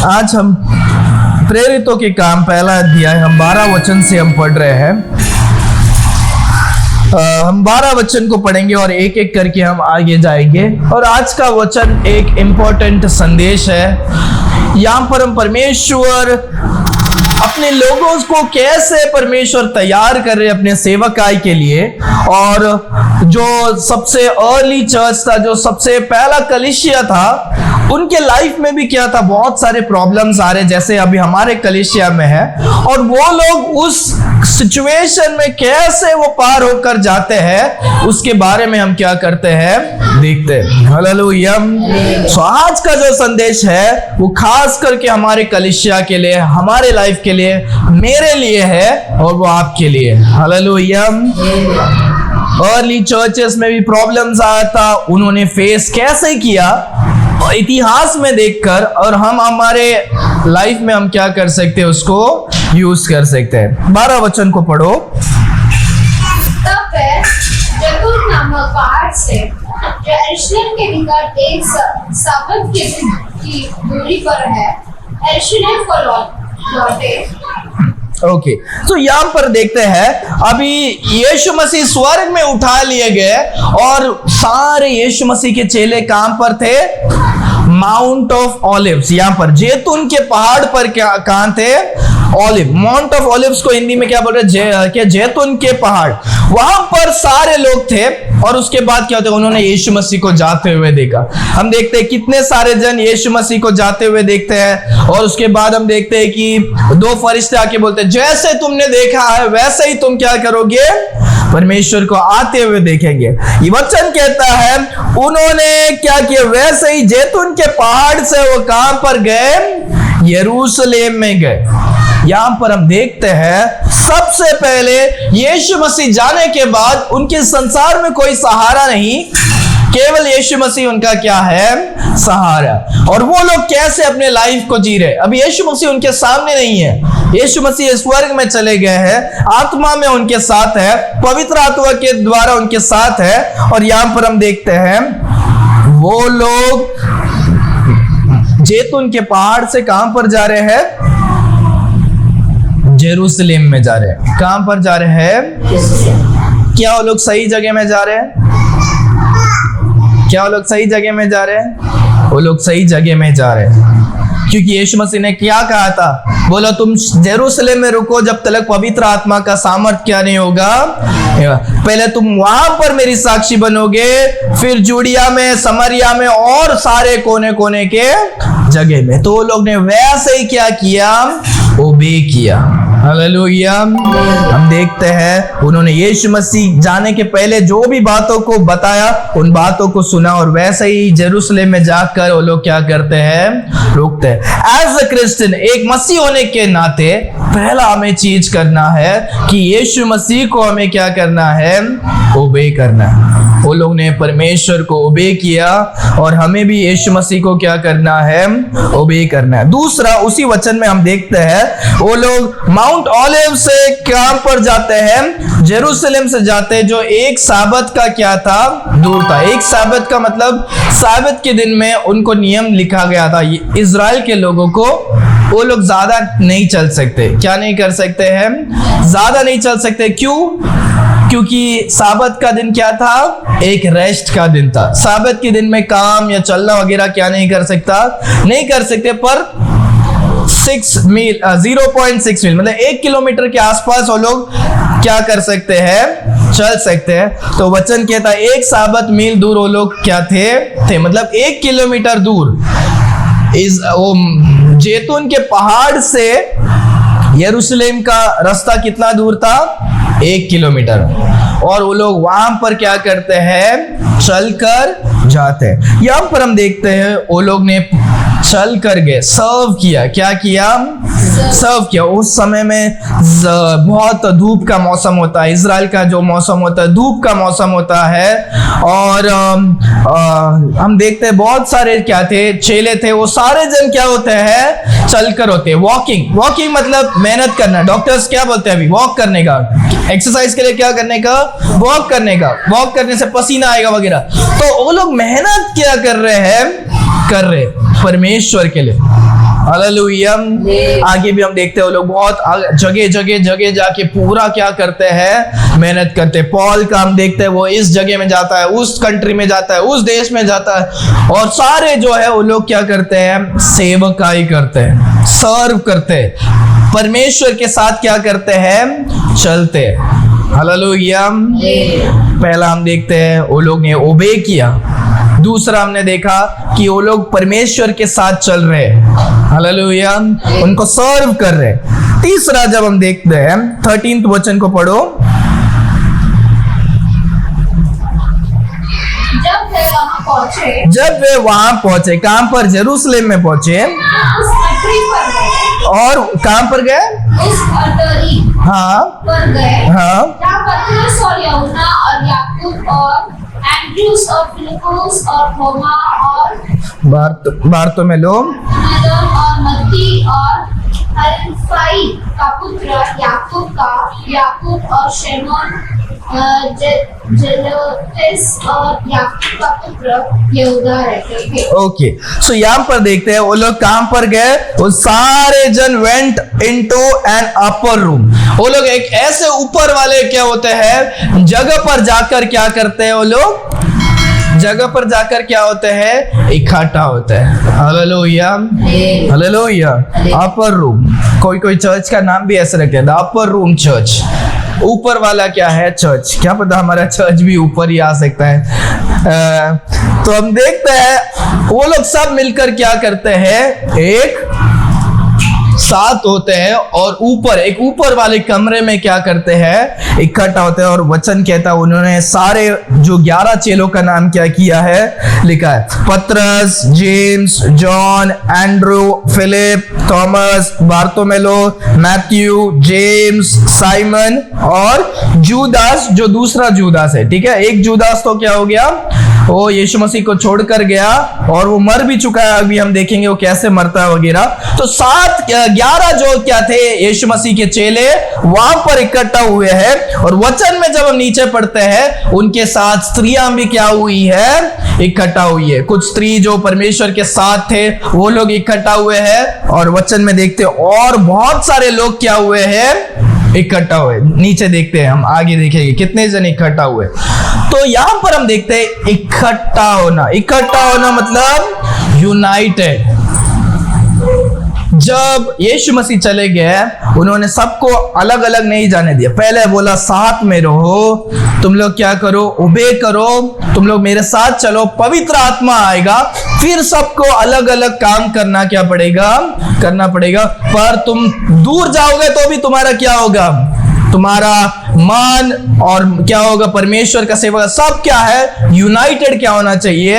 आज हम प्रेरितों के काम पहला अध्याय हम 12 वचन से हम पढ़ रहे हैं। हम 12 वचन को पढ़ेंगे और एक एक करके हम आगे जाएंगे। और आज का वचन एक इम्पोर्टेंट संदेश है। यहाँ पर हम परमेश्वर अपने लोगों को कैसे परमेश्वर तैयार कर रहे अपने सेवकाई के लिए। और जो सबसे अर्ली चर्च था, जो सबसे पहला कलीसिया था, उनके लाइफ में भी क्या था, बहुत सारे प्रॉब्लम्स आ रहे जैसे अभी हमारे कलीसिया में है। और वो लोग उस सिचुएशन में कैसे वो पार होकर जाते हैं, उसके बारे में हम क्या करते हैं, देखते हैं। हालेलुया। सो आज का जो संदेश है वो खास करके हमारे कलीसिया के लिए, हमारे लाइफ के लिए, मेरे लिए है और वो आपके लिए। हालेलुया। अर्ली चर्चेस में भी प्रॉब्लम्स आया था, उन्होंने फेस कैसे किया इतिहास में देखकर, और हम हमारे लाइफ में हम क्या कर सकते हैं, उसको यूज कर सकते हैं। 12 वचन को पढ़ो। तब वह जैतून नामक पहाड़ से जो यरूशलेम के निकट एक साबत के दिन की दूरी पर है, यरूशलेम को लौटे। ओके, तो यहाँ पर देखते हैं अभी यीशु मसीह स्वर्ग में उठा लिए गए और सारे यीशु मसीह के चेले कहां पर थे, माउंट ऑफ ऑलिव्स, यहाँ पर जैतून के पहाड़ पर कहां थे, ऑलिव, माउंट ऑफ ऑलिव्स को हिंदी में क्या बोल रहे हैं, जैतून के पहाड़, वहां पर सारे लोग थे। और उसके बाद क्या होता है, उन्होंने यीशु मसीह को जाते हुए देखा। हम देखते हैं कितने सारे जन यीशु मसीह को जाते हुए देखते हैं। और उसके बाद हम देखते हैं कि 2 फरिश्ते आके बोलते हैं, जैसे तुमने देखा है वैसे ही तुम क्या करोगे, परमेश्वर को आते हुए देखेंगे। ये वचन कहता है उन्होंने क्या किया, वैसे ही जैतून के पहाड़ से वो कहां पर गए, यरूशलेम में गए। यहां पर हम देखते हैं सबसे पहले यीशु मसीह जाने के बाद उनके संसार में कोई सहारा नहीं, केवल यीशु मसीह उनका क्या है, सहारा। और वो लोग कैसे अपने लाइफ को जी रहे, अभी यीशु मसीह उनके सामने नहीं है, यीशु मसीह स्वर्ग में चले गए हैं, आत्मा में उनके साथ है, पवित्र आत्मा के द्वारा उनके साथ है। और यहां पर हम देखते हैं वो लोग जैतून के पहाड़ से कहां पर जा रहे हैं, जेरूसलेम में जा रहे हैं। कहां पर जा रहे हैं, क्या वो लोग सही जगह में जा रहे हैं, क्या वो लोग सही जगह में जा रहे हैं, वो लोग सही जगह में जा रहे हैं। क्योंकि यीशु मसीह ने क्या कहा था, बोला तुम जेरूसलेम में रुको जब तक पवित्र आत्मा का सामर्थ्य क्या नहीं होगा, पहले तुम वहां पर मेरी साक्षी बनोगे, फिर जूडिया में, समरिया में और सारे कोने कोने के जगह में। तो वो लोग ने वैसे ही क्या किया, ओबे किया। हालेलुया। हम देखते हैं उन्होंने यीशु मसीह जाने के पहले जो भी बातों को बताया, उन बातों को सुना और वैसे ही जेरूसलेम में जाकर वो लोग क्या करते हैं, रुकते हैं। एज अ क्रिश्चियन, एक मसीह होने के नाते पहला हमें चीज करना है कि यीशु मसीह को हमें क्या करना है, ओबे करना है। वो लोग ने परमेश्वर को ओबे किया और हमें भी यीशु मसीह को क्या करना है, ओबे करना है। दूसरा, उसी वचन में हम देखते हैं वो लोग माउंट ऑलिव से कहां पर जाते हैं, जेरूसलेम से जाते हैं, जो एक साबत का क्या था, दूर था। एक साबत का मतलब साबत के दिन में उनको नियम लिखा गया था, इजराइल के लोगों को, वो लोग ज्यादा नहीं चल सकते, क्या नहीं कर सकते हैं, ज्यादा नहीं चल सकते। क्यों? क्योंकि साबत का दिन क्या था, एक रेस्ट का दिन था। साबत के दिन में काम या चलना वगैरह क्या नहीं कर सकता, नहीं कर सकते। पर 0.6 मील मतलब 1 किलोमीटर के आसपास वो लोग क्या कर सकते हैं, चल सकते हैं। तो वचन कहता है 1 साबत मील दूर वो लोग क्या थे, मतलब 1 किलोमीटर दूर। इस वो जैतून के पहाड़ से यरूशलेम का रास्ता कितना दूर था, 1 किलोमीटर। और वो लोग वहां पर क्या करते हैं, चलकर जाते हैं। यहाँ पर हम देखते हैं वो लोग ने चल कर गए, सर्व किया। क्या किया, सर्व किया। उस समय में बहुत धूप का मौसम होता है, इजराइल का जो मौसम होता है धूप का मौसम होता है। और हम देखते हैं बहुत सारे क्या थे, चेले थे, वो सारे जन क्या होते हैं, चलकर होते हैं। वॉकिंग मतलब मेहनत करना। डॉक्टर्स क्या बोलते हैं अभी, वॉक करने का, एक्सरसाइज के लिए क्या करने का, वॉक करने का। वॉक करने से पसीना आएगा वगैरह। तो वो लोग मेहनत क्या कर रहे हैं, परमेश्वर परमेश्वर के लिए। हालेलुया। आगे भी हम देखते हैं वो लोग बहुत जगह जाके पूरा क्या करते हैं, मेहनत करते हैं। पॉल का हम देखते हैं वो इस जगह में जाता है, उस कंट्री में जाता है, उस देश में जाता है, और सारे जो है वो लोग क्या करते हैं, सेवकाई करते हैं, सर्व करते हैं, परमेश्वर के साथ क्या करते हैं, चलते हैं। हालेलुया। पहला हम देखते हैं वो लोग ने ओबे किया। दूसरा हमने देखा कि वो लोग परमेश्वर के साथ चल रहे हैं। हालेलुया। उनको सर्व कर रहे हैं। तीसरा जब हम देखते हैं 13वें वचन को पढ़ो। जब वे वहां पहुंचे, कहां पर, जेरूसलेम में पहुंचे, उस पटरी पर गए, और कहां पर गए, उस पटरी हाँ पर गए, हाँ, जहाँ पतरस और यूहन्ना और याकूब और एंड्रूस और फिलिपुस और थोमा और बारतोमेलो और मत्ती और हलफई का पुत्र याकूब और शमौन जेलोतेस और याकूब का पुत्र यहूदा रहते थे। ओके, सो यहाँ पर देखते हैं वो लोग कहां पर गए, वो सारे जन went into an upper room. वो लोग एक ऐसे ऊपर वाले क्या होते हैं, जगह पर जाकर क्या करते हैं, वो लोग जगह पर जाकर क्या होते हैं, इकट्ठा होते हैं। Hallelujah, hallelujah. अपर रूम, कोई चर्च का नाम भी ऐसे रखते हैं, द अपर रूम चर्च। ऊपर वाला क्या है, चर्च। क्या पता हमारा चर्च भी ऊपर ही आ सकता है। तो हम देखते हैं वो लोग सब मिलकर क्या करते हैं, एक साथ होते हैं और एक ऊपर वाले कमरे में क्या करते हैं, इकट्ठा होते हैं। और वचन कहता है उन्होंने सारे जो 11 चेलों का नाम क्या किया है, लिखा है। पतरस, James, John, Andrew, Philip, Thomas, बारतोमेलो, मैथ्यू, जेम्स, साइमन और जूदास, जो दूसरा जूदास है। ठीक है, एक जूदास तो क्या हो गया, वो यीशु मसीह को छोड़कर गया और वो मर भी चुका है। अभी हम देखेंगे वो कैसे मरता है वगैरह। तो 11 जो क्या थे यीशु मसीह के चेले वहां पर इकट्ठा हुए हैं। और वचन में जब हम नीचे पढ़ते हैं उनके साथ स्त्रियां भी क्या हुई है, इकट्ठा हुई है। कुछ स्त्री जो परमेश्वर के साथ थे वो लोग इकट्ठा हुए हैं। और वचन में देखते हैं और बहुत सारे लोग क्या हुए हैं, इकट्ठा हुए। नीचे देखते हैं, हम आगे देखेंगे कितने जन इकट्ठा हुए। तो यहां पर हम देखते हैं इकट्ठा होना मतलब यूनाइटेड। जब यीशु मसीह चले गए उन्होंने सबको अलग अलग नहीं जाने दिया। पहले बोला साथ में रहो, तुम लोग क्या करो, ओबे करो, तुम लोग मेरे साथ चलो, पवित्र आत्मा आएगा। फिर सबको अलग अलग काम करना करना पड़ेगा। पर तुम दूर जाओगे तो भी तुम्हारा क्या होगा, तुम्हारा मान और क्या होगा, परमेश्वर का सेवा, सब क्या है, यूनाइटेड क्या होना चाहिए।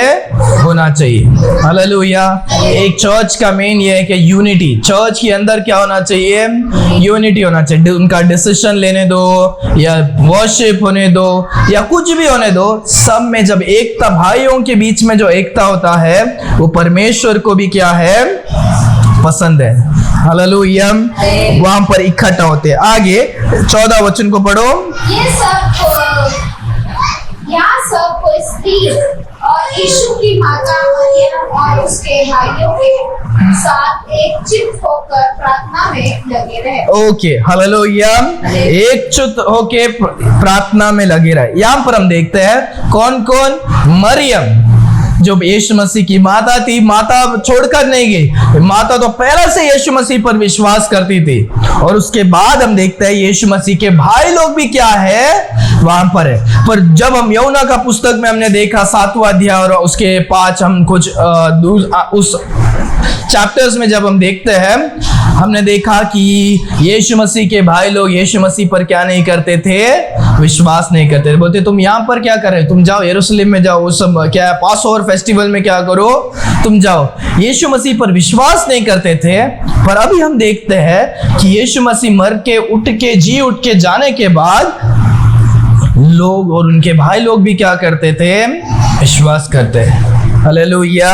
हालेलुया। एक चर्च का मेन ये है कि यूनिटी, चर्च के अंदर क्या होना चाहिए, यूनिटी होना चाहिए। उनका डिसीजन लेने दो या वर्शिप होने दो या कुछ भी होने दो, सब में जब एकता, भाइयों के बीच में जो एकता होता है वो परमेश्वर को भी क्या है, पसंद है। हालेलुया। वहां पर इकट्ठा होते हैं। आगे 14 वचन को पढ़ो। यहाँ सब कोई स्त्री और यीशु की माता मरियम और उसके भाइयों के साथ एक चित्त होकर प्रार्थना में लगे रहे। Okay, hallelujah. एक चित्त होके प्रार्थना में लगे रहे। यहाँ पर हम देखते हैं कौन कौन, मरियम जो यीशु मसीह की माता थी, माता छोड़कर नहीं गई। माता तो पहले से यीशु मसीह पर विश्वास करती थी। और उसके बाद हम देखते हैं यीशु मसीह के भाई लोग भी क्या है, वहां पर है। पर जब हम यूहन्ना का पुस्तक में हमने देखा 7वां अध्याय और उसके 5 हम कुछ उस चैप्टर्स में जब हम देखते हैं, हमने देखा कि यीशु मसीह के भाई लोग यीशु मसीह पर क्या नहीं करते थे, विश्वास नहीं करते थे। बोलते तुम यहाँ पर क्या कर रहे हो, तुम जाओ यरूशलेम में जाओ, उस सब क्या पास ओवर फेस्टिवल में क्या करो, तुम जाओ। यीशु मसीह पर विश्वास नहीं करते थे। पर अभी हम देखते हैं कि यीशु मसीह मर के उठ के जाने के बाद लोग और उनके भाई लोग भी क्या करते थे, विश्वास करते हैं। हालेलुया।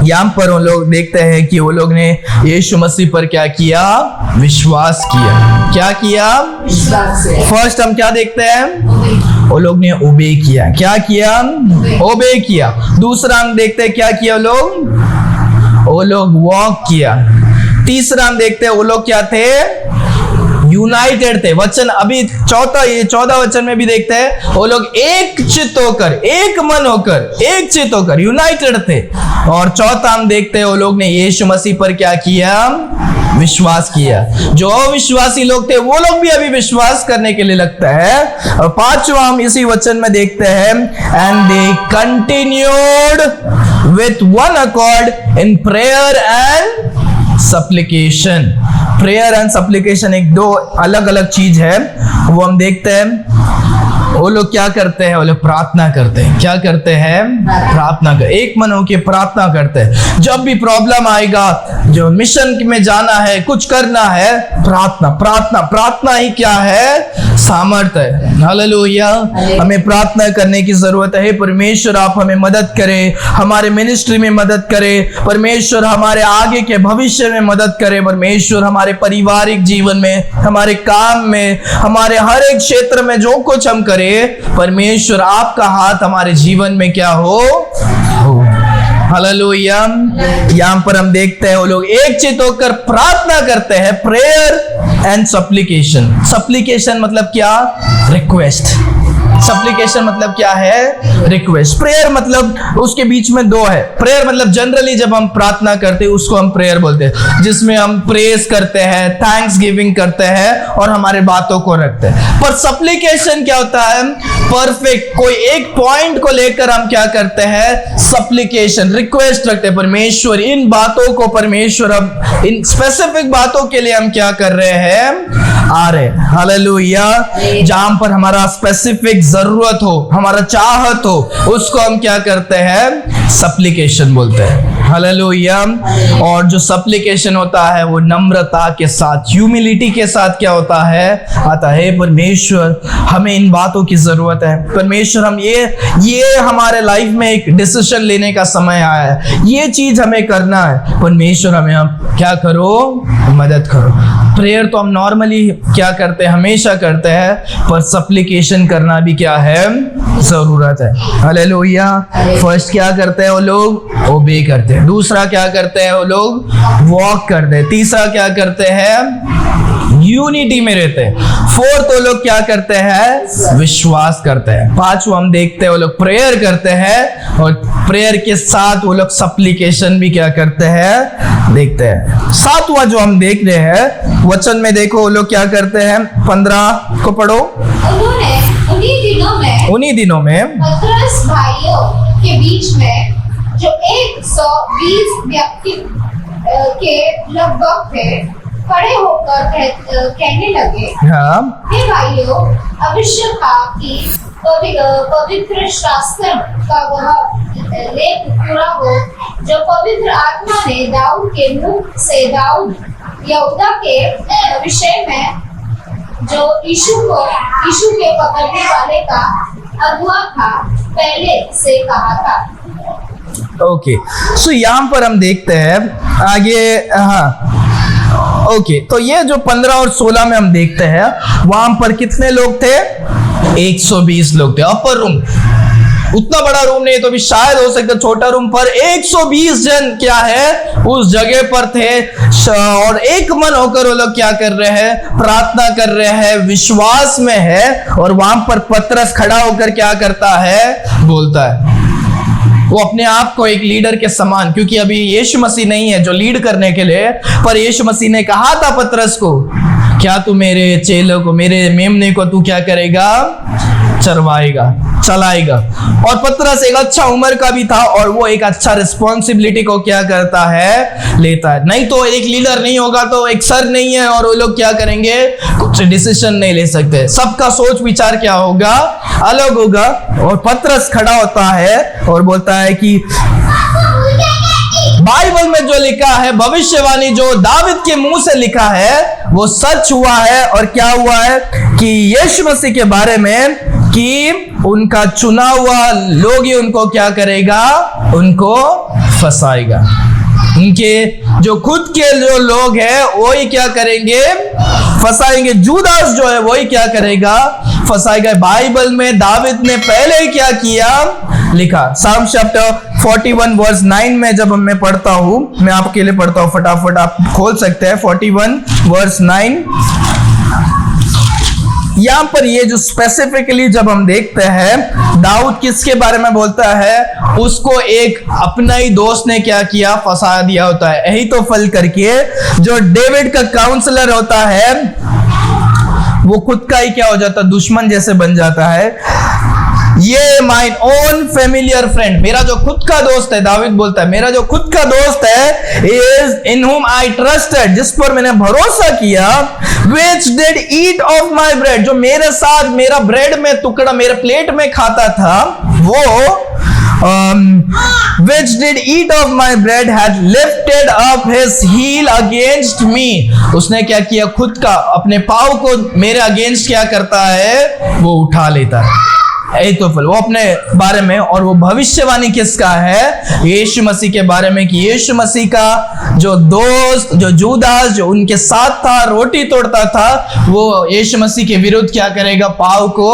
यहाँ पर वो लोग देखते हैं कि वो लोग ने यीशु मसीह पर क्या किया, विश्वास किया। क्या किया, फर्स्ट हम क्या देखते हैं, वो लोग ने ओबे किया। क्या किया, ओबे किया। दूसरा हम देखते हैं क्या किया वो लोग, वो लोग वॉक किया। तीसरा हम देखते हैं वो लोग क्या थे, यूनाइटेड थे। वचन अभी 14 वचन में भी देखते हैं वो लोग एक चित्त होकर, एक मन होकर, एक चित्त होकर यूनाइटेड थे। और चौथा हम देखते हैं वो लोग ने यीशु मसीह पर क्या किया, विश्वास किया। जो अविश्वासी लोग थे वो लोग भी अभी विश्वास करने के लिए लगता है। और पांचवा हम इसी वचन में देखते हैं, and they continued with one accord in prayer and supplication. Prayer and supplication एक दो अलग अलग चीज है। वो हम देखते हैं वो लोग क्या करते हैं, वो लोग प्रार्थना करते हैं। क्या करते हैं, प्रार्थना कर, एक मन होकर प्रार्थना करते हैं। जब भी प्रॉब्लम आएगा, जो मिशन में जाना है, कुछ करना है, प्रार्थना प्रार्थना प्रार्थना ही क्या है, सामर्थ्य है। हालेलुया। हमें प्रार्थना करने की जरूरत है। परमेश्वर आप हमें मदद करें, हमारे मिनिस्ट्री में मदद करें, परमेश्वर हमारे आगे के भविष्य में मदद करें, परमेश्वर हमारे पारिवारिक जीवन में, हमारे काम में, हमारे हर एक क्षेत्र में जो कुछ हम करें, परमेश्वर आपका हाथ हमारे जीवन में क्या हो। हालेलुया। यहां पर हम देखते हैं वो लोग एक चित्त होकर प्रार्थना करते हैं। Prayer and सप्लिकेशन। सप्लिकेशन मतलब क्या, रिक्वेस्ट। सप्लिकेशन मतलब क्या है, रिक्वेस्ट। प्रेयर मतलब उसके बीच में दो है। प्रेयर मतलब जनरली जब हम प्रार्थना करते हैं उसको हम प्रेयर बोलते हैं, जिसमें हम प्रेज करते हैं, थैंक्स गिविंग करते हैं और हमारे बातों को रखते हैं। पर सप्लिकेशन क्या होता है, परफेक्ट कोई एक पॉइंट को लेकर हम क्या करते हैं, सप्लिकेशन, रिक्वेस्ट रखते हैं। परमेश्वर इन बातों को, परमेश्वर अब इन स्पेसिफिक बातों के लिए हम क्या कर रहे हैं, आ रहे। हालेलुया। जहां पर हमारा स्पेसिफिक जरूरत हो, हमारा चाहत हो, उसको हम क्या करते हैं, सप्लिकेशन बोलते हैं। हालेलुया। और जो सप्लिकेशन होता है वो नम्रता के साथ, ह्यूमिलिटी के साथ क्या होता है, आता है। परमेश्वर हमें इन बातों की जरूरत है। परमेश्वर हम ये हमारे लाइफ में एक डिसीजन लेने का समय आया है, ये चीज हमें करना है। परमेश्वर हमें आप क्या करो, मदद करो। प्रेयर तो हम नॉर्मली क्या करते हैं, हमेशा करते हैं, पर सप्लिकेशन करना भी क्या है, जरूरत है। हालेलुया। फर्स्ट क्या करते हैं वो लोग, ओबे करते हैं। दूसरा क्या करते हैं वो लोग, वॉक करते हैं। तीसरा क्या करते हैं, यूनिटी में रहते हैं। फोर्थ वो लोग क्या करते हैं, विश्वास करते हैं। पांचवा हम देखते हैं वो लोग प्रेयर करते हैं, और प्रेयर के साथ वो लोग सप्लिकेशन भी क्या करते हैं, देखते हैं। सातवां जो हम देख रहे हैं वचन में, देखो वो लोग क्या करते हैं, 15 को पढ़ो। उन्होंने उन्हीं दिनों में पतरस भाइयों के बीच में, जो 120 व्यक्ति के लगभग थे, खड़े होकर कहने लगे, हाँ, हे भाइयों, अवश्य था कि पवित्र शास्त्र का वह लेख पूरा हो जो पवित्र आत्मा ने दाऊद के मुख से दाऊद यहूदा के विषय में, जो यीशु के पकड़ने वाले का अगुआ था, पहले से कहा था। ओके, सो यहाँ पर हम देखते हैं आगे। हाँ, ओके, तो ये जो 15 और 16 में हम देखते हैं, वहां पर कितने लोग थे, 120 लोग थे। अपर रूम, उतना बड़ा रूम नहीं तो भी शायद हो सकता छोटा रूम, पर 120 जन क्या है उस जगह पर थे, और एक मन होकर वो लोग क्या कर रहे हैं, प्रार्थना कर रहे हैं, विश्वास में है। और वहां पर पतरस खड़ा होकर क्या करता है, बोलता है, वो अपने आप को एक लीडर के समान, क्योंकि अभी यीशु मसीह नहीं है जो लीड करने के लिए, पर यीशु मसीह ने कहा था पतरस को, क्या तू मेरे चेलों को, मेरे मेमने को तू क्या करेगा, चरवाएगा, चलाएगा। और पतरस एक अच्छा उम्र का भी था, और वो एक अच्छा रिस्पॉन्सिबिलिटी को क्या करता है, लेता है। नहीं तो एक लीडर नहीं होगा तो एक सर नहीं है, और वो लोग क्या करेंगे, कुछ डिसीजन नहीं ले सकते। सबका सोच विचार क्या होगा, अलग होगा। और पतरस खड़ा होता है और बोलता है कि बाइबल में जो लिखा है, भविष्यवाणी जो दाऊद के मुंह से लिखा है, वो सच हुआ है। और क्या हुआ है कि यीशु मसीह के बारे में, कि उनका चुना हुआ लोग ही उनको क्या करेगा, उनको फंसाएगा। उनके जो खुद के जो लोग हैं वो ही क्या करेंगे, फंसाएंगे। जूदास जो है वो ही क्या करेगा, फंसाएगा। बाइबल में दाऊद ने पहले ही क्या किया, लिखा। साम चैप्टर 41 वर्स 9 में जब मैं पढ़ता हूं, मैं आपके लिए पढ़ता हूं, फटाफट आप खोल सकते हैं 41 वर्स 9। यहां पर ये जो स्पेसिफिकली जब हम देखते हैं, दाऊद किसके बारे में बोलता है, उसको एक अपना ही दोस्त ने क्या किया, फंसा दिया होता है। यही तो फल करके जो डेविड का काउंसलर होता है वो खुद का ही क्या हो जाता, दुश्मन जैसे बन जाता है। ये माइन ओन फेमिलियर फ्रेंड, मेरा जो खुद का दोस्त है, दाऊद बोलता है मेरा जो खुद का दोस्त है, इज इन हुम आई ट्रस्टेड, जिस पर मैंने भरोसा किया, which did eat of my bread, जो मेरे साथ मेरा ब्रेड में टुकड़ा मेरे प्लेट में खाता था, वो which did eat of my bread had lifted up his heel against me, उसने क्या किया, खुद का अपने पाँव को मेरे अगेंस्ट क्या करता है, वो उठा लेता है। एतोफल वो अपने बारे में, और वो भविष्यवाणी किसका है, यीशु मसीह के बारे में, कि यीशु मसीह का जो दोस्त, जो जूदास जो उनके साथ था, रोटी तोड़ता था, वो यीशु मसीह के विरुद्ध क्या करेगा, पाँव को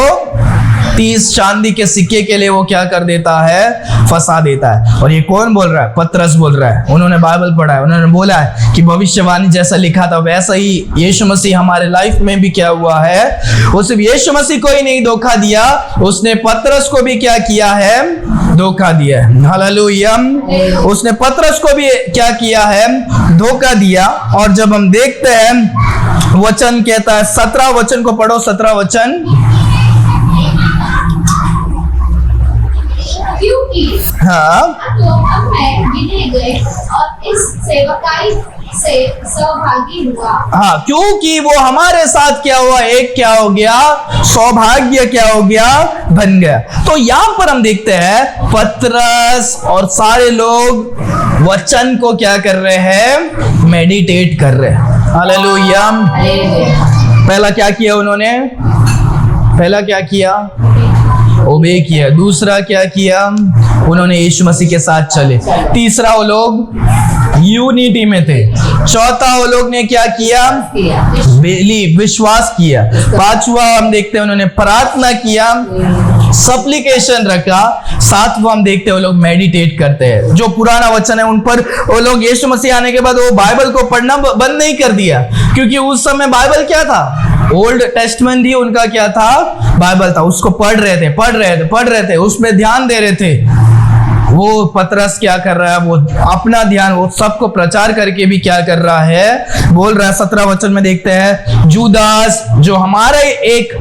30 चांदी के सिक्के के लिए वो क्या कर देता है, फंसा देता है। और ये कौन बोल रहा है, पतरस बोल रहा है। उन्होंने बाइबल पढ़ा है, उन्होंने बोला है कि भविष्यवाणी जैसा लिखा था वैसा ही यीशु मसीह हमारे लाइफ में भी क्या हुआ है। वो सिर्फ यीशु मसीह को ही नहीं धोखा दिया, उसने पतरस को भी क्या किया है, धोखा दिया है। हालेलुया। उसने पतरस को भी क्या किया है, धोखा दिया। और जब हम देखते हैं, वचन कहता है, 17 वचन को पढ़ो, 17 वचन। क्योंकि हाँ, तो अब मैं गिने गए और इस सेवकाई से सौभागी हुआ। हाँ, क्योंकि वो हमारे साथ क्या हुआ, एक क्या हो गया, सौभाग्य क्या हो गया, बन गया। तो यहां पर हम देखते हैं पतरस और सारे लोग वचन को क्या कर रहे हैं, मेडिटेट कर रहे हैं। हालेलुया। पहला क्या किया उन्होंने, पहला क्या किया, ओबे किया। दूसरा क्या किया, उन्होंने यीशु मसीह के साथ चले। तीसरा वो लोग यूनिटी में थे। चौथा वो लोग ने क्या किया, बिलीव, विश्वास किया। पांचवा हम देखते हैं उन्होंने प्रार्थना किया, सप्लिकेशन रखा। सातवां हम देखते हैं वो लोग मेडिटेट करते हैं। जो पुराना वचन है उन पर वो लोग यीशु मसीह आने के बाद वो बाइबल को पढ़ना बंद नहीं कर दिया, क्योंकि उस समय बाइबल क्या था, ओल्ड टेस्टमेंट ही उनका क्या था, बाइबल था। उसको पढ़ रहे थे, उसमें ध्यान दे रहे थे। वो पतरस क्या कर रहा है, वो अपना ध्यान वो सबको प्रचार करके भी क्या कर रहा है, बोल रहा है। 17 वचन में देखते हैं, जूदास जो हमारा एक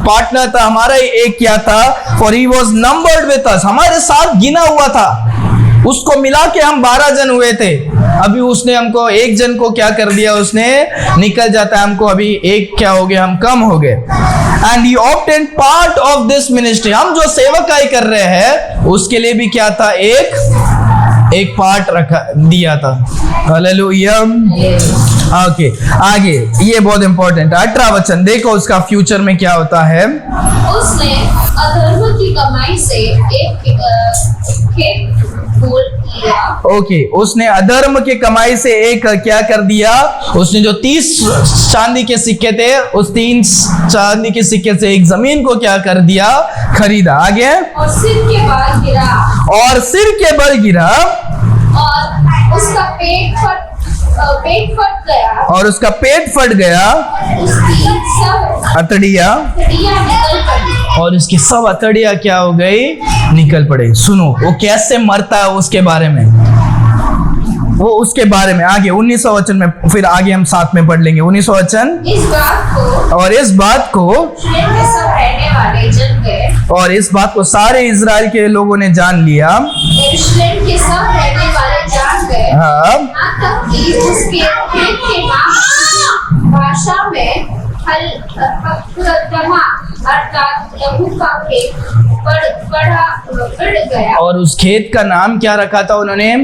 पार्टनर था, हमारा एक क्या था, for he was numbered with us, हमारे साथ गिना हुआ था। उसको मिला के हम 12 जन हुए थे। अभी उसने हमको एक जन को क्या कर दिया, उसने निकल जाता है, हमको अभी एक क्या हो गया, हम कम हो गए। And he obtained part of this ministry, हम जो सेवकाई कर रहे हैं उसके लिए भी क्या था, एक पार्ट रखा दिया था। हालेलुया। ओके, आगे ये बहुत इंपॉर्टेंट है। 18 वचन देखो, उसका फ्यूचर में क्या होता है। उसने अधर्म की कमाई से एक खेत खोल लिया। ओके, उसने अधर्म की कमाई से एक क्या कर दिया, उसने जो 30 चांदी के सिक्के थे, उस 3 चांदी के सिक्के से एक जमीन को क्या कर दिया, खरीदा। आगे, और सिर के बल गिरा, और सिर के बल गिरा, और उसका पेट फट गया, और उसका पेट फट गया, उसकी सब अतड़िया निकल पड़ी, और उसकी सब अतड़िया क्या हो गई, निकल पड़े। सुनो वो कैसे मरता है उसके बारे में, वो उसके बारे में आगे 19 वचन में, फिर आगे हम साथ में पढ़ लेंगे 19 वचन। इस बात को यरूशलेम में सब रहने वाले जान गए, और इस बात को सारे इजराइल के लोगों ने जान लिया। यरूशलेम के सब रहने वाले जान गए, हाँ, यहाँ तक कि उसके खेत के नाम भाषा में हलकमा अर्थात लहू का खेत पड़ गया। और उस खेत का नाम क्या रखा था उन्होंने,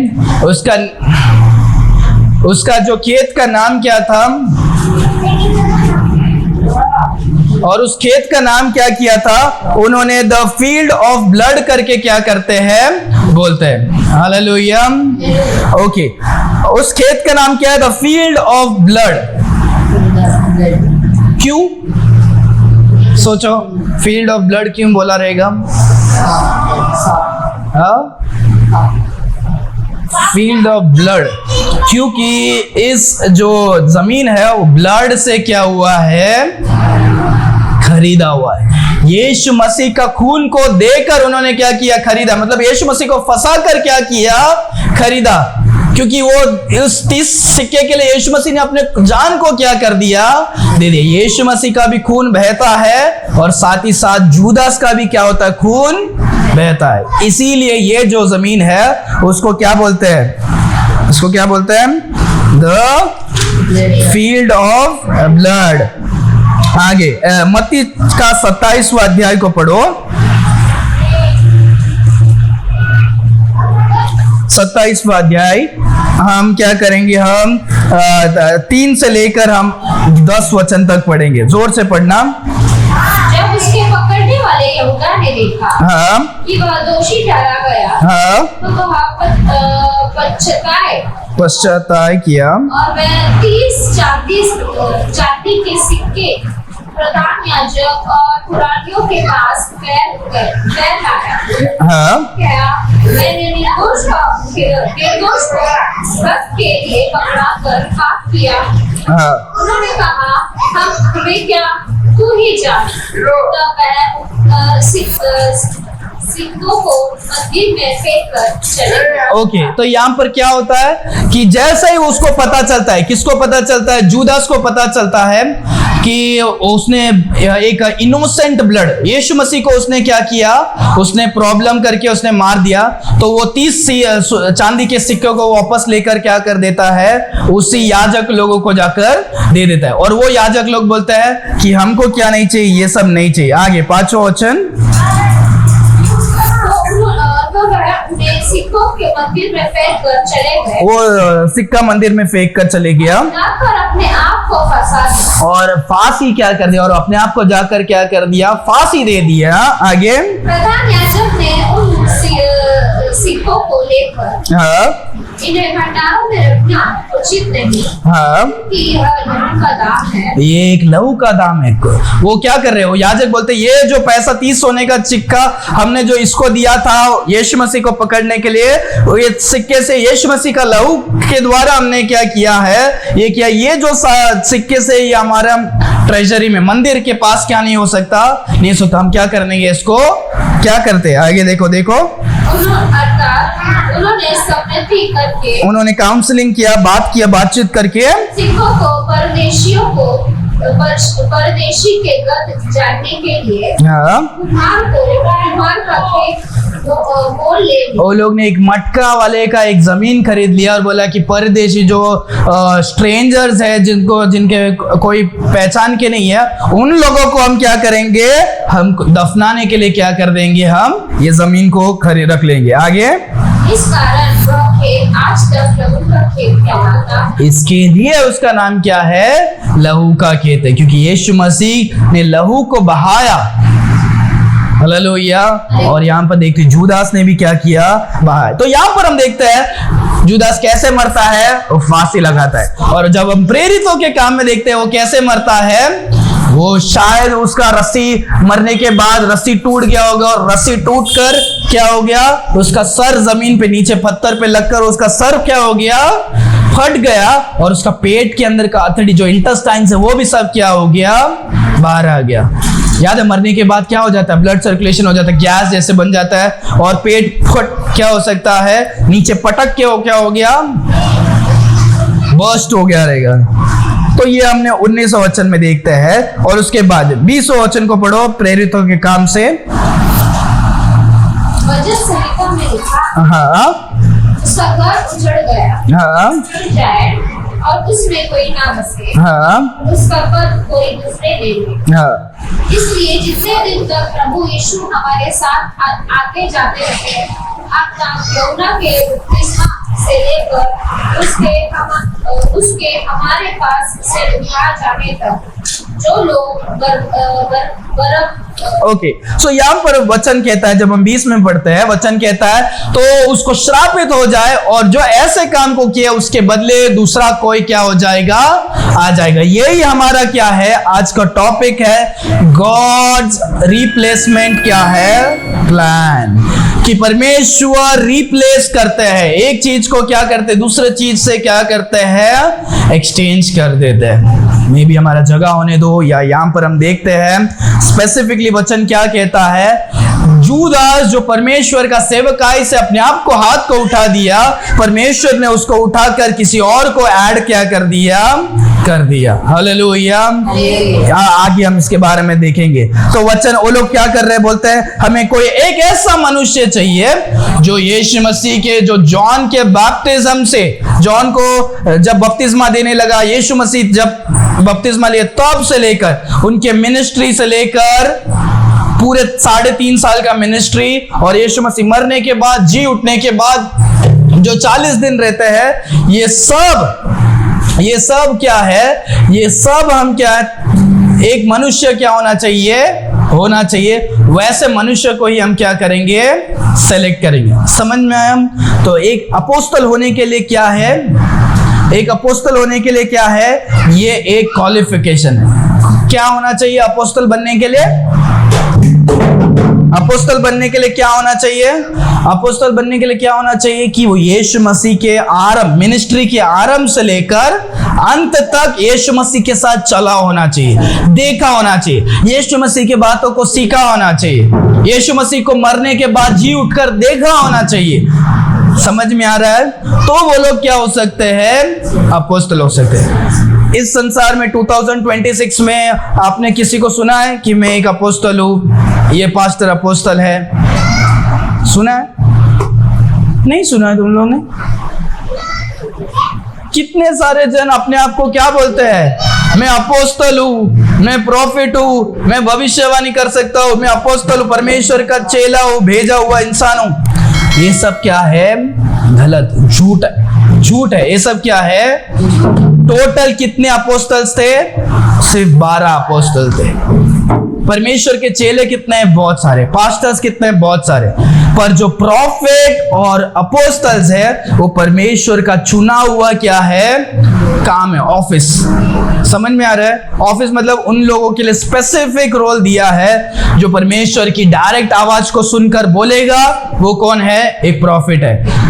उसका जो खेत का नाम क्या था, और उस खेत का नाम क्या किया था उन्होंने, द फील्ड ऑफ ब्लड करके क्या करते हैं, बोलते हैं। हालेलुया। ओके, उस खेत का नाम क्या है, द फील्ड ऑफ ब्लड। क्यों, सोचो, फील्ड ऑफ ब्लड क्यों बोला रहेगा, फील्ड ऑफ ब्लड, क्योंकि इस जो जमीन है वो ब्लड से क्या हुआ है, खरीदा हुआ है। यीशु मसीह का खून को देकर उन्होंने क्या किया, खरीदा। मतलब यीशु मसीह को फंसा कर क्या किया, खरीदा। क्योंकि वो उस 30 सिक्के के लिए यीशु मसीह ने अपने जान को क्या कर दिया, दे दिया। यीशु मसीह का भी खून बहता है और साथ ही साथ जूदास का भी क्या होता है, खून बहता है। इसीलिए ये जो जमीन है उसको क्या बोलते हैं, उसको क्या बोलते हैं, द फील्ड ऑफ ब्लड। आगे मत्ती का 27वां अध्याय को पढ़ो। 27वां अध्याय हम क्या करेंगे, हम 3 से लेकर हम 10 वचन तक पढ़ेंगे। जोर से पढ़ना। जब उसके पकड़ने वाले यहूदा ने देखा हाँ कि वह दोषी ठहरा गया, हाँ, तो वह पश्चाताप किया और वह 30 चांदी के सिक्के प्रधान याजक और पुरानियों के पास पैर लाया। हाँ क्या मैंने निर्दोष को रक्त के लिए पकड़ा कर पाप किया? हाँ उन्होंने कहा, हमें क्या, तू ही जान। तब वह सिक्कों को मंदिर में फेंक कर चले गए। ओके, तो यहाँ पर क्या होता है कि जैसे ही उसको पता चलता है, किसको पता चलता है, जूदास को पता चलता है कि उसने एक इनोसेंट ब्लड, यीशु मसीह को उसने क्या किया, उसने प्रॉब्लम करके उसने मार दिया। तो वो 30 चांदी के सिक्कों को वापस लेकर क्या कर देता है, उसी याजक लोगों को जाकर दे देता है। और वो याजक लोग बोलते हैं कि हमको क्या नहीं चाहिए, ये सब नहीं चाहिए। आगे 5वां वचन। सिक्कों के मंदिर में फेंक कर चले गए। वो सिक्का मंदिर में फेंक कर चले गया जाकर अपने आप को फंसा दिया और फांसी क्या कर दिया, और अपने आप को जाकर क्या कर दिया, फांसी दे दिया। आगे प्रधान याजक ने उन सिक्कों को लेकर हाँ इन्हें भंडारों में रखना उचित नहीं, हाँ, कि यह लहू का दाम है। ये एक लहू का दाम है। वो क्या कर रहे हो, याजक बोलते ये जो पैसा 30 सोने का सिक्का हमने जो इसको दिया था यीशु मसीह को पकड़ने के लिए, ये सिक्के से यीशु मसीह का लहू के द्वारा हमने क्या किया है, ये किया। ये जो सिक्के से ये हमारा ट्रेजरी में मंदिर के पास क्या नहीं हो सकता, नहीं सकता। हम क्या करेंगे, इसको क्या करते हैं, आगे देखो देखो। उन्होंने सम्मति करके, उन्होंने काउंसलिंग किया, बातचीत करके सिक्कों को परदेशी के गत जानने के लिए हाँ कुम्हार का खेत मोल ले लिया। वो लोग ने एक मटका वाले का एक जमीन खरीद लिया और बोला कि परदेशी जो स्ट्रेंजर्स है, जिनके कोई पहचान के नहीं है, उन लोगों को हम क्या करेंगे, हम दफनाने के लिए क्या कर देंगे, हम ये जमीन को खरीद रख लेंगे। आगे इस कारण वह खेत आज तक लहू का खेत कहलाता है। इसके लिए उसका नाम क्या है, लहू का खेत है, क्योंकि यीशु मसीह ने लहू को बहाया। हालेलुया। और यहाँ पर देखते जूदास ने भी क्या किया, बहाया। तो यहाँ पर हम देखते हैं जूदास कैसे मरता है, वो फांसी लगाता है। और जब हम प्रेरितों के काम में देखते हैं वो कैसे मरता है, वो शायद उसका रस्सी मरने के बाद रस्सी टूट गया होगा, और रस्सी टूटकर क्या हो गया, उसका सर जमीन पे नीचे पत्थर पे लगकर उसका सर क्या हो गया, फट गया, और उसका पेट के अंदर का अथड़ी जो इंटेस्टाइन्स है वो भी सब क्या हो गया, बाहर आ गया। याद है मरने के बाद क्या हो जाता है, ब्लड सर्कुलेशन हो जाता है, गैस जैसे बन जाता है, और पेट फट क्या हो सकता है, नीचे पटक के क्या हो गया, बर्स्ट हो गया रहेगा। तो ये हमने 19 वचन में देखते हैं। और उसके बाद 20 वचन को पढ़ो, प्रेरितों के काम से। वचन संहिता में लिखा, हाँ उसका घर उजड़ गया, हाँ उजड़ जाए और उसमें कोई ना बसे, हाँ उसका पद कोई दूसरे ले ले। हाँ। इसलिए जितने दिन तक प्रभु यीशु हमारे साथ आते जाते रहे, आपका यौना के बपतिस्मा से लेकर उसके हमारे पास से उठा जाने तक, जो लोग ओके, सो यहाँ पर वचन कहता है, जब हम 20 में पढ़ते हैं, वचन कहता है तो उसको श्रापित हो जाए और जो ऐसे काम को किया उसके बदले दूसरा कोई क्या हो जाएगा, आ जाएगा। यही हमारा क्या है, आज का टॉपिक है, गॉड्स रिप्लेसमेंट क्या है, प्लान। कि परमेश्वर रिप्लेस करते हैं, एक चीज को क्या करते हैं, दूसरे चीज से क्या करते हैं, एक्सचेंज कर देते हैं। मे भी हमारा जगह होने दो, या यहाँ पर हम देखते हैं स्पेसिफिकली वचन क्या कहता है। जूदास जो परमेश्वर का सेवकाई से अपने आप को हाथ को उठा दिया, परमेश्वर ने उसको उठाकर किसी और को ऐड क्या कर दिया। हालेलुया। आगे हम इसके बारे में देखेंगे। तो वचन वो लोग क्या कर रहे हैं, बोलते हैं हमें कोई एक ऐसा मनुष्य चाहिए जो यीशु मसीह के, जो जॉन के बपतिस्म से, जॉन को जब बपतिस्मा देने लगा, यीशु मसीह जब बपतिस्मा लिए, तब से लेकर उनके मिनिस्ट्री से लेकर पूरे 3.5 साल का मिनिस्ट्री, और यीशु मसीह मरने के बाद, जी उठने के बाद जो 40 दिन रहते हैं, ये सब क्या है, ये सब हम क्या, एक मनुष्य क्या होना चाहिए, वैसे मनुष्य को ही हम क्या करेंगे, सेलेक्ट करेंगे। समझ में आया? तो एक अपोस्तल होने के लिए क्या है, ये एक क्वालिफिकेशन है। क्या होना चाहिए अपोस्तल बनने के लिए? अपोस्तल बनने के लिए क्या होना चाहिए? कि वो यीशु मसीह के मिनिस्ट्री के आरंभ से लेकर अंत तक यीशु मसीह के साथ चला होना चाहिए, देखा होना चाहिए, यीशु मसीह की बातों को सीखा होना चाहिए, यीशु मसीह को मरने के बाद जी उठकर देखा होना चाहिए। समझ में आ रहा है? तो वो लोग क्या हो सकते हैं, अपोस्तल हो सकते हैं। इस संसार में 2026 में आपने किसी को सुना है कि मैं एक अपोस्तल हूं, ये पास्टर अपोस्तल है? सुना है? नहीं सुना है तुम लोगों ने? कितने सारे जन अपने आप को क्या बोलते हैं, मैं अपोस्तल हूं, मैं प्रॉफिट हूं, मैं भविष्यवाणी कर सकता हूं, मैं अपोस्तल हूं, परमेश्वर का चेला हूं, भेजा हुआ इंसान हूं। ये सब क्या है, गलत, झूठ है। ये सब क्या है, टोटल कितने अपोस्तल्स थे? सिर्फ 12 अपोस्तल थे। परमेश्वर के चेले कितने हैं? बहुत सारे। पास्टर्स कितने हैं? बहुत सारे। पर जो प्रॉफिट और अपोस्टल्स है, वो परमेश्वर का चुना हुआ क्या है, काम है, ऑफिस। समझ में आ रहा है? ऑफिस मतलब उन लोगों के लिए स्पेसिफिक रोल दिया है, जो परमेश्वर की डायरेक्ट आवाज को सुनकर बोलेगा। वो कौन है? एक प्रॉफिट है,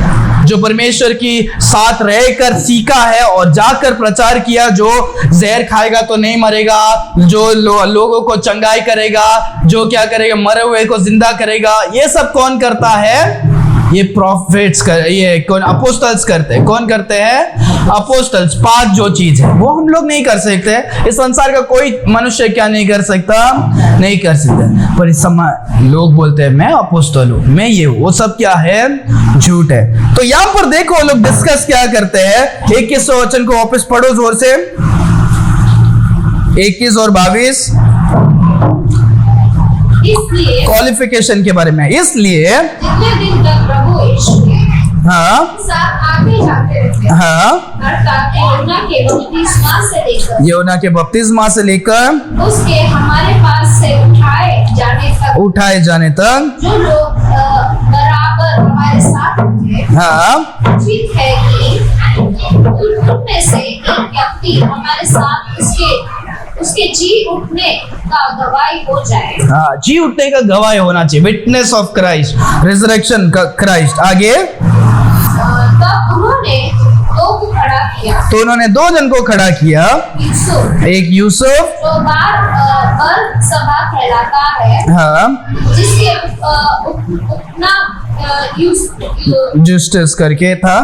जो परमेश्वर की साथ रहकर सीखा है और जाकर प्रचार किया, जो जहर खाएगा तो नहीं मरेगा, जो लोगों को चंगाई करेगा, जो क्या करेगा, मरे हुए को जिंदा करेगा। ये सब कौन करता है? ये प्रॉफिट्स ये कौन? अपोस्टल्स करते हैं। कौन करते हैं? अपोस्टल्स। 5 जो चीज है वो हम लोग नहीं कर सकते। इस संसार का कोई मनुष्य क्या नहीं कर सकता? नहीं कर सकता। पर इस समय लोग बोलते हैं मैं अपोस्टल हूं, मैं ये हूं। वो सब क्या है? झूठ है। तो यहां पर देखो लोग डिस्कस क्या करते हैं। 21 वचन को वापस पढ़ो जोर से, 21 और 22 इसलिए क्वालिफिकेशन के बारे में। इसलिए जितने दिन तक प्रभु यीशु के साथ आगे जाते रहते हैं, अर्थात यूहन्ना के बपतिस्मा से लेकर उसके हमारे पास से उठाए जाने तक जो लोग बराबर हमारे साथ थे, ठीक है कि उनमें से एक व्यक्ति हमारे साथ उसके जी उठने का गवाही हो जाए। हाँ, जी उठने का गवाही होना चाहिए, विटनेस ऑफ क्राइस्ट, रिजरेक्शन का क्राइस्ट। आगे तब उन्होंने 2 को खड़ा किया। तो उन्होंने 2 जन को खड़ा किया। एक यूसुफ जो बार सभा कहलाता है, जिसके उपना जुस्टिस करके था।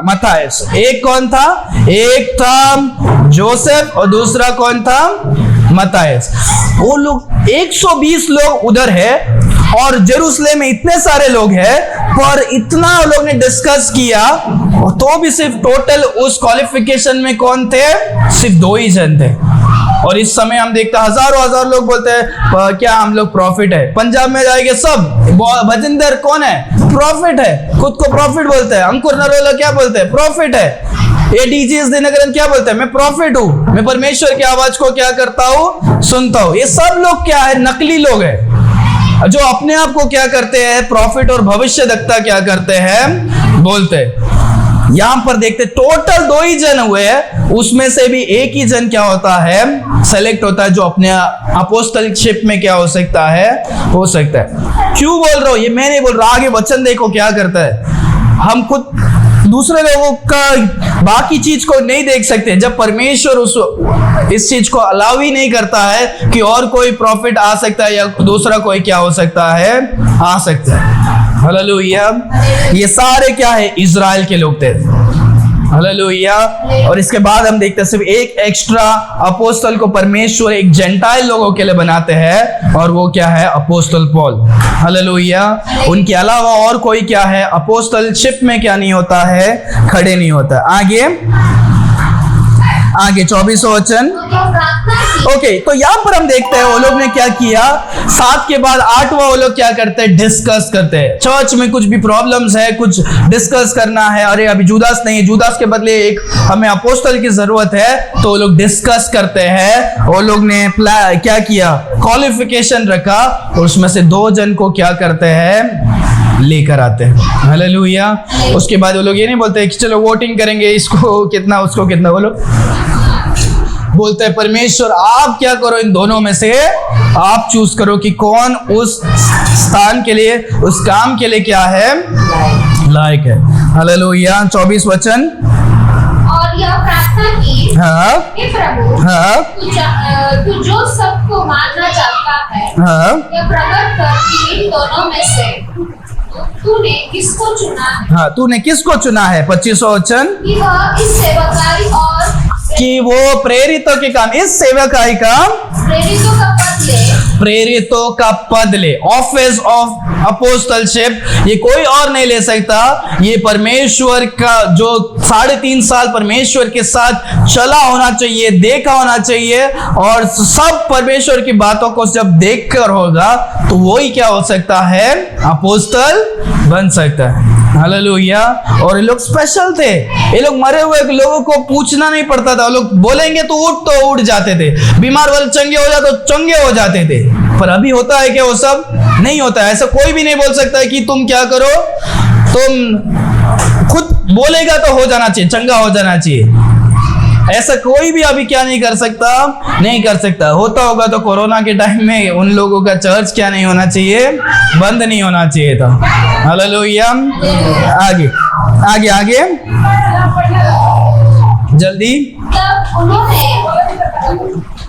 मत्ताइस। एक कौन था? एक था जोसेफ और दूसरा कौन था? मत्ताइस। वो लोग 120 लोग उधर है और जेरूसलेम में इतने सारे लोग हैं, पर इतना लोग ने डिस्कस किया तो भी सिर्फ टोटल उस क्वालिफिकेशन में कौन थे? सिर्फ 2 ही जन थे। और इस समय हम देखते हैं हजार लोग बोलते हैं क्या हम लोग प्रॉफिट है। पंजाब में जाएंगे सब भजनदर कौन है? प्रॉफिट है, खुद को प्रॉफिट बोलते हैं। अंकुर नरोला क्या बोलते हैं? प्रॉफिट है। ये डीजीएस दिनकरन क्या बोलता है? मैं प्रॉफिट हूं, मैं परमेश्वर की आवाज को क्या करता हूं? सुनता हूं। ये सब लोग क्या है? नकली लोग हैं, जो अपने आप को क्या करते हैं? प्रॉफिट और भविष्यद्वक्ता क्या करते हैं? बोलते हैं। यहां पर देखते टोटल 2 ही जन हुए हैं, उसमें से भी एक ही जन क्या होता है? सेलेक्ट होता है, जो अपने अपोस्टलशिप में क्या हो सकता है? हो सकता है। क्यों बोल रहा हूं ये? मैं नहीं बोल रहा, आगे वचन देखो क्या करता है। हम खुद दूसरे लोगों का बाकी चीज को नहीं देख सकते जब परमेश्वर इस चीज को अलाउ ही नहीं करता है कि और कोई प्रॉफिट आ सकता है या दूसरा कोई क्या हो सकता है? आ सकता है। हालेलुया। ये सारे क्या है? इजराइल के लोग थे। हालेलुया। और इसके बाद हम देखते हैं सिर्फ एक एक्स्ट्रा अपोस्टल को परमेश्वर एक जेंटाइल लोगों के लिए बनाते हैं, और वो क्या है? Apostle Paul. हालेलुया। उनके अलावा और कोई क्या है? अपोस्टलशिप में क्या नहीं होता है? खड़े नहीं होता। आगे 24वां वचन। ओके, तो यहां पर हम देखते हैं वो लोग ने क्या किया। 7 के बाद 8वां वो लोग क्या करते हैं? डिस्कस करते हैं। चर्च में कुछ भी प्रॉब्लम्स है, कुछ डिस्कस करना है। अरे अभी जुदास नहीं, जुदास के बदले एक हमें अपोस्टल की जरूरत है, तो वो लोग डिस्कस करते हैं। वो लोग ने क्या किया? क्वालिफिकेशन रखा, और उसमें से 2 जन को क्या करते हैं? लेकर आते हैं। हालेलुया। उसके बाद वो लोग ये नहीं बोलते कि चलो वोटिंग करेंगे, इसको कितना उसको कितना। वो लोग बोलते हैं परमेश्वर आप क्या करो, इन दोनों में से आप चूज करो कि कौन उस स्थान के लिए, उस काम के लिए क्या है? लायक है। हालेलुया। 24 वचन। और यह प्रार्थना की, हाँ, हे प्रभु, हाँ, तू जो सबको मानना चाहता है, हाँ, यह प्रकट कर कि इन दोनों में से तूने किसको चुना है? हाँ, तूने किसको चुना है? 25वां वचन। कि वह इस सेवकाई और कि वो प्रेरितों के काम, इस सेवकाई का प्रेरितों का पद ले, प्रेरितों का पद ले। ऑफिस ऑफ अपोस्टलशिप ये कोई और नहीं ले सकता। ये परमेश्वर का जो 3.5 साल परमेश्वर के साथ चला होना चाहिए, देखा होना चाहिए, और सब परमेश्वर की बातों को जब देखकर होगा तो वही क्या हो सकता है? अपोस्टल बन सकता है। हालेलुया। और ये लोग स्पेशल थे। ये लोग मरे हुए लोगों को पूछना नहीं पड़ता था। वो लोग बोलेंगे तो उठ जाते थे। बीमार वाले चंगे हो जाते तो चंगे हो जाते थे। पर अभी होता है क्या? वो सब नहीं होता है। ऐसा कोई भी नहीं बोल सकता है कि तुम क्या करो, तुम खुद बोलेगा तो हो जाना चाहिए, चंगा हो जाना चाहिए। ऐसा कोई भी अभी क्या नहीं कर सकता? नहीं कर सकता। होता होगा तो कोरोना के टाइम में उन लोगों का चर्च क्या नहीं होना चाहिए? बंद नहीं होना चाहिए था। हालेलुया। आगे जल्दी। तब उन्होंने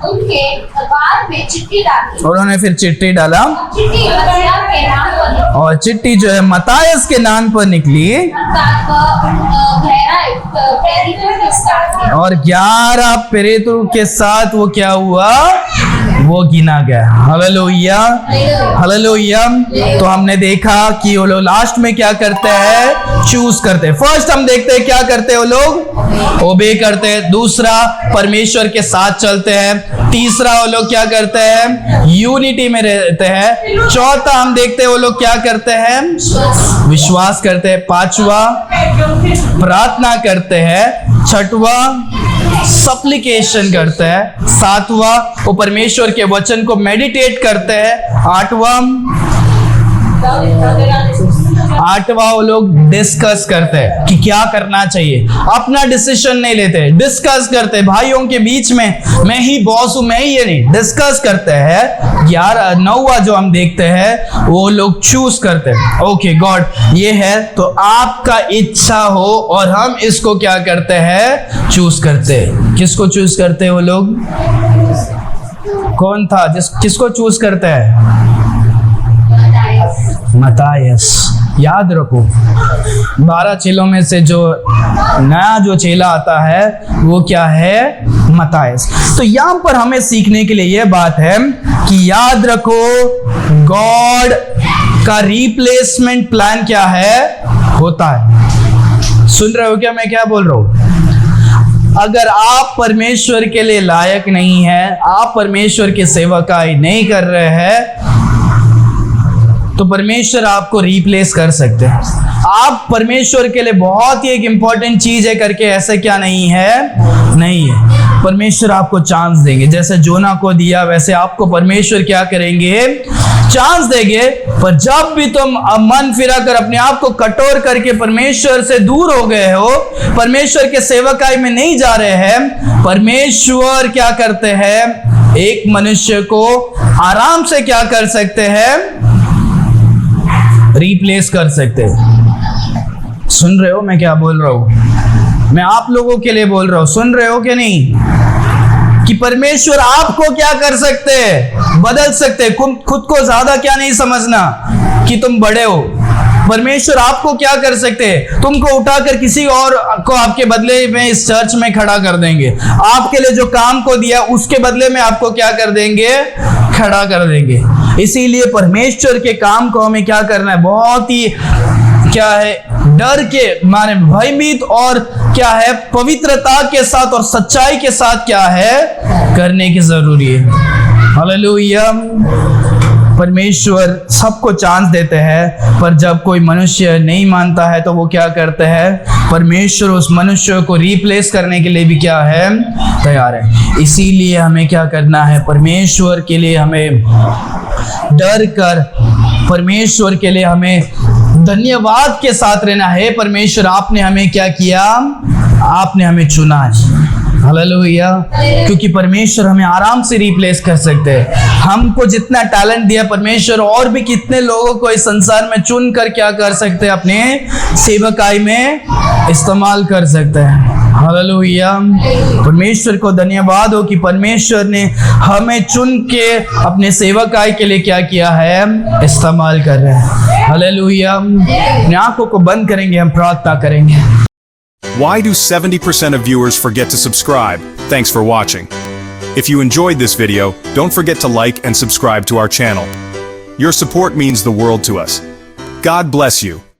उनके अखबार में चिट्ठी डाली। उन्होंने फिर चिट्ठी डाला, चिट्ठी मत्तियास के नाम पर निकली। और चिट्ठी जो है मत्तियास के नाम पर निकली, और 11 प्रेरितों के साथ वो क्या हुआ? वो गिना गया। हालेलुया। हालेलुया। तो हमने देखा कि वो लोग लास्ट में क्या करते हैं? चूज करते हैं। फर्स्ट हम देखते हैं क्या करते हैं वो लोग? ओबे करते हैं। दूसरा, परमेश्वर के साथ चलते हैं। तीसरा, वो लोग क्या करते हैं? यूनिटी में रहते हैं। चौथा, हम देखते हैं वो लोग क्या करते हैं? विश्वास करते हैं। 5वां, प्रार्थना करते हैं। 6वां, सप्लिकेशन करते हैं। 7वां, वो परमेश्वर के वचन को मेडिटेट करते हैं। 8वां वो लोग डिस्कस करते हैं कि क्या करना चाहिए। अपना डिसीजन नहीं लेते, डिस्कस करते हैं भाइयों के बीच में। मैं ही बॉस हूं, मैं ही ये नहीं, डिस्कस करते हैं। 9वां जो हम देखते हैं वो लोग चूज करते हैं। ओके गॉड ये है तो आपका इच्छा हो, और हम इसको क्या करते हैं? चूज करते हैं। किसको चूज करते हैं वो लोग? कौन था किसको चूज करते हैं? मत्तियास। याद रखो 12 चेलों में से जो नया जो चेला आता है वो क्या है? मत्तियास। तो यहां पर हमें सीखने के लिए यह बात है कि याद रखो गॉड का रिप्लेसमेंट प्लान क्या है? होता है। सुन रहे हो क्या मैं क्या बोल रहा हूं? अगर आप परमेश्वर के लिए लायक नहीं है, आप परमेश्वर की सेवकाई नहीं कर रहे हैं, तो परमेश्वर आपको रिप्लेस कर सकते हैं। आप परमेश्वर के लिए बहुत ही एक इंपॉर्टेंट चीज है करके ऐसा क्या नहीं है, नहीं है। परमेश्वर आपको चांस देंगे, जैसे जोना को दिया वैसे आपको परमेश्वर क्या करेंगे, चांस देंगे। पर जब भी तुम मन फिरा कर अपने आप को कठोर करके परमेश्वर से दूर हो गए हो, परमेश्वर के सेवकाई में नहीं जा रहे हैं, परमेश्वर क्या करते हैं, एक मनुष्य को आराम से क्या कर सकते हैं, रिप्लेस कर सकते हैं। सुन रहे हो मैं क्या बोल रहा हूं? मैं आप लोगों के लिए बोल रहा हूं, सुन रहे हो कि नहीं? कि परमेश्वर आपको क्या कर सकते हैं, बदल सकते हैं। खुद को ज्यादा क्या नहीं समझना कि तुम बड़े हो। परमेश्वर आपको क्या कर सकते हैं, तुमको उठाकर किसी और को आपके बदले में इस चर्च में खड़ा कर देंगे। आपके लिए जो काम को दिया उसके बदले में आपको क्या कर देंगे, खड़ा कर देंगे। इसीलिए परमेश्वर के काम को हमें क्या करना है, बहुत ही क्या है, डर के माने भयभीत और क्या है, पवित्रता के साथ और सच्चाई के साथ क्या है, करने की जरूरी है। हालेलुया। परमेश्वर सबको चांस देते हैं, पर जब कोई मनुष्य नहीं मानता है तो वो क्या करते हैं, परमेश्वर उस मनुष्य को रिप्लेस करने के लिए भी क्या है, तैयार है। इसीलिए हमें क्या करना है, परमेश्वर के लिए हमें डर कर, परमेश्वर के लिए हमें धन्यवाद के साथ रहना है। परमेश्वर आपने हमें क्या किया, आपने हमें चुना है। हालेलुया। क्योंकि परमेश्वर हमें आराम से रिप्लेस कर सकते हैं। हमको जितना टैलेंट दिया परमेश्वर, और भी कितने लोगों को इस संसार में चुन कर क्या कर सकते हैं, अपने सेवकाई में इस्तेमाल कर सकते हैं। हालेलुया। परमेश्वर को धन्यवाद हो कि परमेश्वर ने हमें चुन के अपने सेवकाई के लिए क्या किया है, इस्तेमाल कर रहे हैं। हालेलुया। अपनी आंखों को बंद करेंगे, हम प्रार्थना करेंगे। Why do 70% of viewers forget to subscribe? Thanks for watching. If you enjoyed this video, don't forget to like and subscribe to our channel. Your support means the world to us. God bless you.